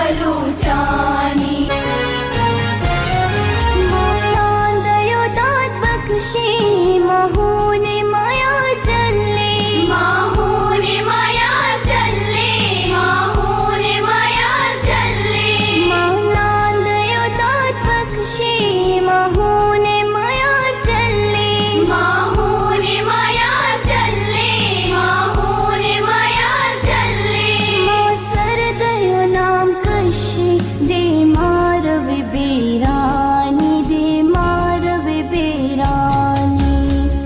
बलूचानी दयोदात बख्शे माहूने माया चले माहूने माया चले माहूने माया चले दयोदात बख्शे माहूने माया चले माहूने माया चले माहूने माया चले सर दयो नाम कशी दे मारव बेरानी दे मारव बेरानी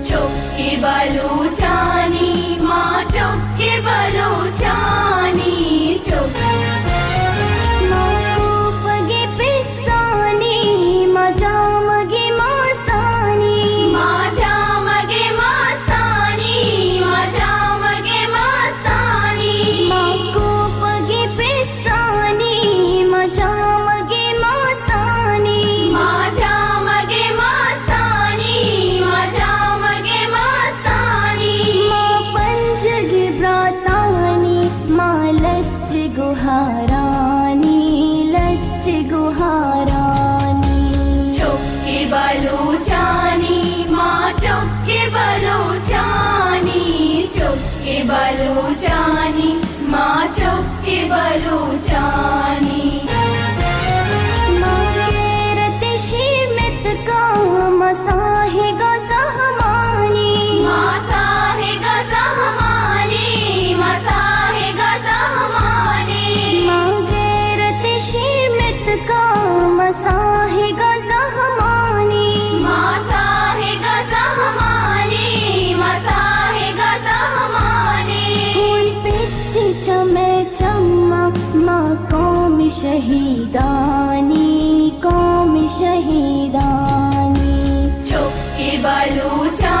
चुक्की बलूचानी माँ चुक्की बलूचानी पगे पिसानी मजा मगे मासानी माझा मगे मासानी माझा मगे मासानी को पगे पिसानी मजा मगे मासानी माझा मगे मासानी माझा मगे मासानी पंजगे ब्रातानी माँ लज्ज गुहारानी लज्ज गुहारानी चुक्की बलूचानी माँ चुक्की बलूचानी चुक्की बलूचानी माँ चुक्की बलूचानी रते शीमित काम साहे गजहमानी मासाहे गजहमानी मासाहे गजहमानी रते शीमित काम साहे गजहमानी मासाहे गजहमानी मासाहे गजहमानी पिट्टी चमे चम्मा माँ कौम शहीदानी कौम शहीदानी चुक्की बलूचानी